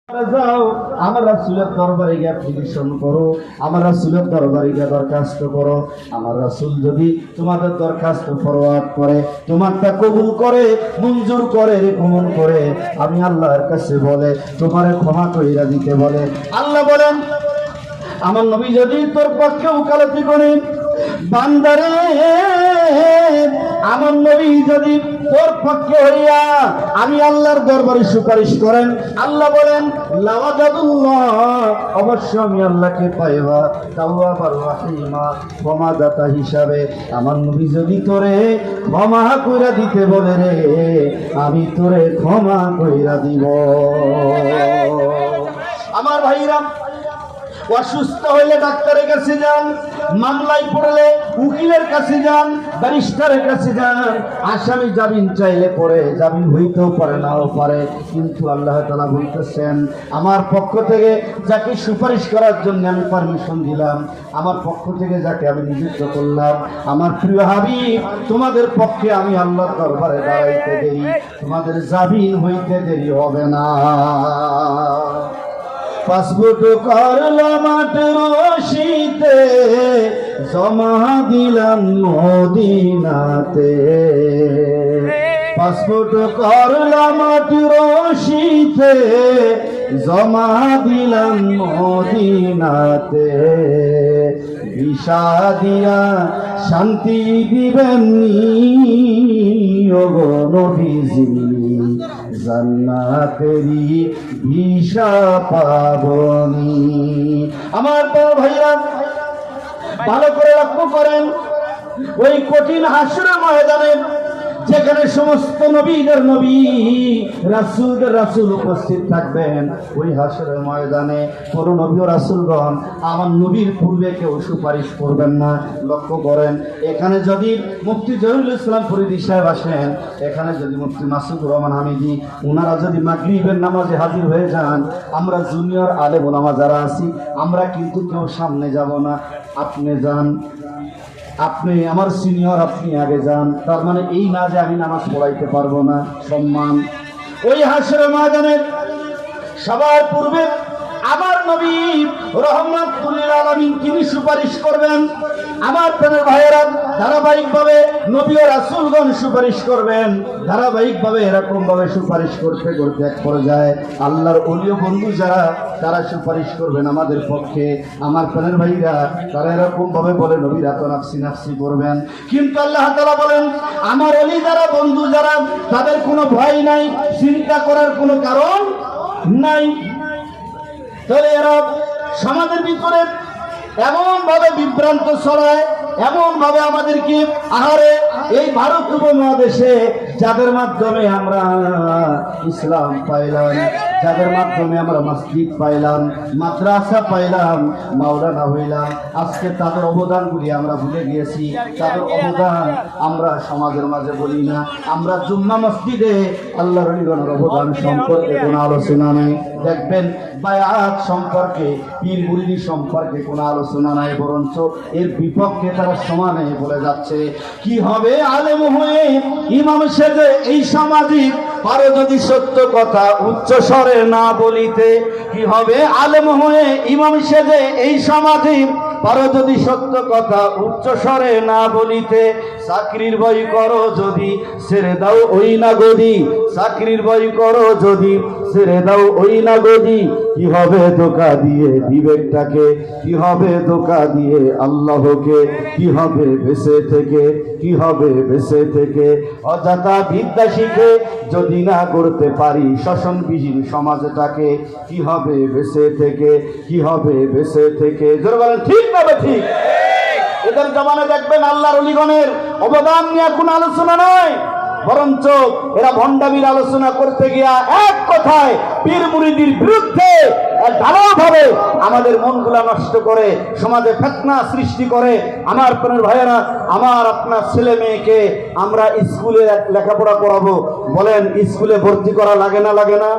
যাও আমার রাসূলের দরবারে গিয়ে পিটিশন করো, আমার রাসূলের দরবারে গিয়ে দরখাস্ত করো। আমার রাসূল যদি তোমাদের দরখাস্ত ফরওয়ার্ড করে, তোমারটা কবুল করে, মঞ্জুর করে, রেকমেন্ড করে, আমি আল্লাহর কাছে বলে তোমারে ক্ষমা কইরা দিতে বলে। আল্লাহ বলেন আমার নবী যদি তোর পক্ষে ওকালতি করে, বান্দারে আমার নবী যদি তোর পক্ষে হইয়া আমি আল্লাহর দরবারে সুপারিশ করেন, আল্লাহ বলেন লাওয়াজাদুল্লাহ, অবশ্য আমি আল্লাহকে পাইবা তাওয়াবার রাহিমা, ক্ষমাদাতা হিসাবে। আমার নবী যদি তোরে ক্ষমা কইরা দিতে বলে রে, আমি তোরে ক্ষমা কইরা দিব। আমার ভাইরা, অসুস্থ হইলে ডাক্তারের কাছে যান, মামলায় পড়লে উকিলের কাছে যান, ব্যারিস্টারের কাছে যান। আসামি জামিন চাইলে পরে জামিন হইতেও পারে, নাও পারে, কিন্তু আল্লাহ তাআলা বলতেছেন আমার পক্ষ থেকে যাকে সুপারিশ করার জন্য আমি পারমিশন দিলাম, আমার পক্ষ থেকে যাকে আমি নিযুক্ত করলাম, আমার প্রিয় হাবিব তোমাদের পক্ষে আমি আল্লাহর দরবারে দাঁড়াইতে দেরি, তোমাদের জামিন হইতে দেরি হবে না। পাসপোর্ট করলাম মাটির রশিতে, জমা দিলাম মদিনাতে। পাসপোর্ট করলাম মাটির রশিতে, জমা দিলাম মদিনাতে। ভিসা দিয়া শান্তি দিবেন ওগো নবীজি, জান্নাতেরি ভিসা পাবনি। আমার তো ভাইরা ভালো করে লক্ষ্য করেন, ওই কঠিন হাসরের ময়দানে যেখানে সমস্ত নবীদের নবী, রাসূলদের রাসূল উপস্থিত থাকবেন, ওই হাসরের ময়দানে কোন নবী ও রাসূলগণ আমার নবীর পূর্বে কেউ সুপারিশ করবেন না। লক্ষ্য করেন, এখানে যদি মুফতি জহিরুল ইসলাম ফরিদী সাহেব আসেন, এখানে যদি মুফতি মাসুদুর রহমান হামিদি, ওনারা যদি মাগরিবের নামাজে হাজির হয়ে যান, আমরা জুনিয়র আলেম ওলামা যারা আছি, আমরা কিন্তু কেউ সামনে যাব না। আপনি যান, আপনি আমার সিনিয়র, আপনি আগে যান, তার মানে এই না যে আমি নামাজ পড়াইতে পারবো না। সম্মান ওই হাসরের ময়দানে সবার পূর্বে আমার নবী রাহমাতুল লিল আলামিন তিনি সুপারিশ করবেন। আমার প্রাণের ভাইয়েরা, ধারাবাহিকভাবে নবী ও রাসূলগণ সুপারিশ করবেন, ধারাবাহিকভাবে এরকম ভাবে সুপারিশ করতে করতে এক পর্যায়ে আল্লাহর ওলি ও বন্ধু যারা, তারা সুপারিশ করবেন আমাদের পক্ষে। আমার প্রাণের ভাইরা, তারা এরকম ভাবে বলে নবীরা তো নাফসি নাফসি করবেন, কিন্তু আল্লাহ তাআলা বলেন আমার ওলি যারা, বন্ধু যারা, তাদের কোনো ভয় নাই, চিন্তা করার কোনো কারণ নাই। তাহলে এরা সমাজের ভিতরে এমন ভাবে বিভ্রান্ত ছড়ায়, এমন ভাবে আমাদেরকে আহারে এই ভারত উপমহাদেশে যাদের মাধ্যমে আমরা ইসলাম পাইলাম, যাদের মাধ্যমে আমরা মসজিদ পাইলাম, মাদ্রাসা পাইলাম, মাওলানা হইলাম, আজকে তাদের অবদানগুলি আমরা ভুলে গিয়েছি। তাদের অবদান আমরা সমাজের মাঝে বলি না। আমরা জুম্মা মসজিদে আল্লাহর ওলিগণের অবদান সম্পর্কে কোনো আলোচনা নেই। দেখবেন বায়াত সম্পর্কে, পীর মুরিদি সম্পর্কে কোনো আলোচনা নাই, বরঞ্চ এর বিপক্ষে তারা সমানে বলে যাচ্ছে। কি হবে আলেম হয়ে ইমাম সেজে এই সামাজিক পারো যদি সত্য কথা উচ্চ স্বরে না বলিতে? কি হবে আলেম হয়ে ইমাম সেজে এই সমাজে পারো যদি সত্য কথা উচ্চ স্বরে না বলিতে? চাকরির ভয় করো যদি ছেড়ে দাও ওই না গদি, চাকরির ভয় করো যদি ছেড়ে দাও ওই না গদি। কি হবে ধোঁকা দিয়ে বিবেকটাকে, কি হবে ধোঁকা দিয়ে আল্লাহকে, কি হবে বেঁচে থেকে, কি হবে বেঁচে থেকে অযথা বিদ্যা শিখে যদি না করতে পারি শোষণবিহীন সমাজটাকে? কি হবে বেঁচে থেকে, কি হবে বেঁচে থেকে? জোরে বলেন ঠিক না ঠিক? এদের জমানে দেখবেন আল্লাহর ওলিগণের অবদান নিয়ে কোনো আলোচনা নয়, বরঞ্চ এরা ভণ্ডামির আলোচনা করতে গিয়া এক কথায় পীর মুরিদির বিরুদ্ধে ঢালাওভাবে আমাদের মনগুলা নষ্ট করে, সমাজে ফিতনা সৃষ্টি করে। আমার প্রাণের ভাইয়েরা, আমার আপনার ছেলে মেয়েকে আমরা স্কুলে লেখাপড়া করাবো, বলেন স্কুলে ভর্তি করা লাগে না লাগে না?